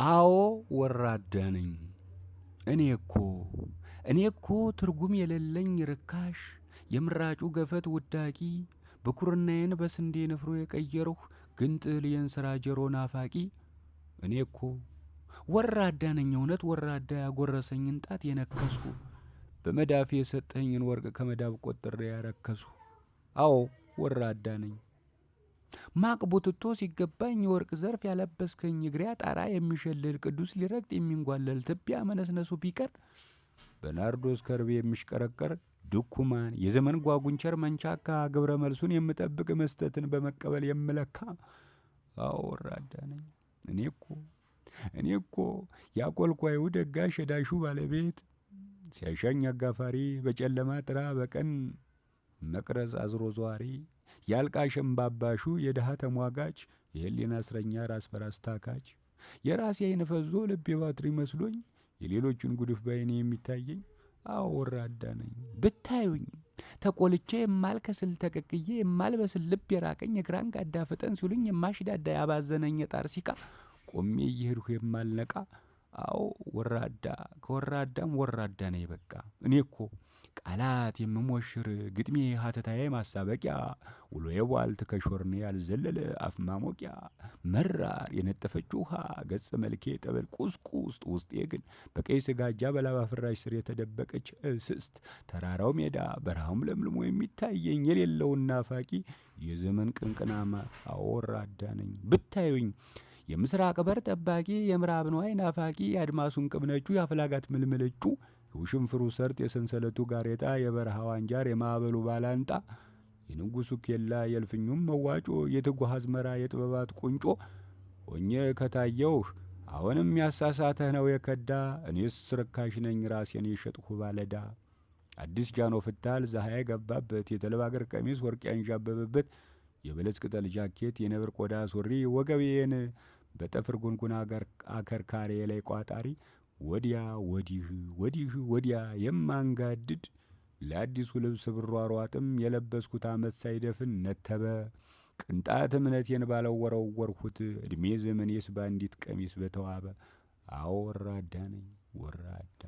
አዎ ወራዳ ነኝ። እኔ እኮ ትርጉም የሌለኝ ርካሽ የምራጩ ገፈት ውዳቂ ብኩርናዬን በስንዴ ንፍሮ የቀየርሁ ግንጥል የእንስራ ጀሮ ናፋቂ እኔ እኮ ወራዳ ነኝ። እውነት ወራዳ ያጎረሰኝን ጣት የነከስኩ በመዳፌ የሰጠኝን ወርቅ ከመዳብ ቆጥሬ ያረከስሁ አዎ ወራዳ ነኝ። ማቅ ቡትቶ ሲገባኝ የወርቅ ዘርፍ ያለበስከኝ እግሬ ጣራ የሚሸልል ቅዱስ ሊረግጥ የሚንጓለል ትቢያ መነስነሱ ቢቀር በናርዶስ ከርቤ የሚሽቀረቀር ድኩማን የዘመን ጓጉንቸር መንቻካ ግብረ መልሱን የምጠብቅ መስጠትን በመቀበል የምለካ አዎ ወራዳ ነኝ። እኔ እኮ ያቆልቋዩ ደጋሽ የዳሹ ባለቤት ሲያሻኝ አጋፋሪ በጨለማ ጥራ በቀን መቅረዝ አዝሮ ዘዋሪ ያልቃሽ እምባባሹ የድሃ ተሟጋች የህሊና እስረኛ ራስ በራስ ታካች የራሴ አይን ፈዞ ልቤ ባትሪ መስሎኝ የሌሎችን ጉድፍ ባይኔ የሚታየኝ አዎ ወራዳ ነኝ። ብታዩኝ ተቆልቼ የማልከስል ተቀቅዬ የማልበስል ልብ የራቀኝ እግራን ጋዳ ፍጠን ሲሉኝ የማሽዳዳ ያባዘነኝ የጣር ሲቃ ቆሜ እየሄድሁ የማልነቃ አዎ ወራዳ ከወራዳም ወራዳ ነኝ። በቃ እኔ እኮ ቃላት የምሞሽር ግጥሜ ሀተታዬ ማሳበቂያ ውሎዬ ቧልት ከሾርኔ ያልዘለለ አፍ ማሞቂያ መራር የነጠፈች ውሃ ገጽ መልኬ ጠበል ቁስቁስ ውስጤ ግን በቀይ ስጋጃ በላባ ፍራሽ ስር የተደበቀች እስስት ተራራው ሜዳ በረሃውም ለምልሞ የሚታየኝ የሌለውን ናፋቂ የዘመን ቅንቅናማ አዎ ወራዳ ነኝ። ብታዩኝ የምስራቅ በር ጠባቂ የምዕራብ ነዋይ ናፋቂ የአድማሱን ቅብነጩ የአፍላጋት ምልምልጩ የውሽንፍሩ ሰርጥ የሰንሰለቱ ጋሬጣ የበረሃው አንጃር የማዕበሉ ባላንጣ የንጉሱ ኬላ የእልፍኙም መዋጮ የትጉህ አዝመራ የጥበባት ቁንጮ ሆኜ ከታየውህ አሁንም ያሳሳተህ ነው የከዳ እኔስ ርካሽ ነኝ ራሴን የሸጥሁ ባለዳ አዲስ ጃኖ ፍታል ፀሐይ የገባበት የተልባ እግር ቀሚስ ወርቅ ያንዣበበበት የበለስ ቅጠል ጃኬት የነብር ቆዳ ሱሪ ወገቤን በጠፍር ጉንጉን አከርካሪ ላይ ቋጣሪ ወዲያ ወዲያ የማንጋድድ ለአዲሱ ልብስ ብሯሯጥም የለበስኩት አመት ሳይደፍን ነተበ ቅንጣት እምነቴን ባለወረወርሁት እድሜ ዘመኔስ ባንዲት ቀሚስ በተዋበ አዎ ወራዳ ነኝ ወራዳ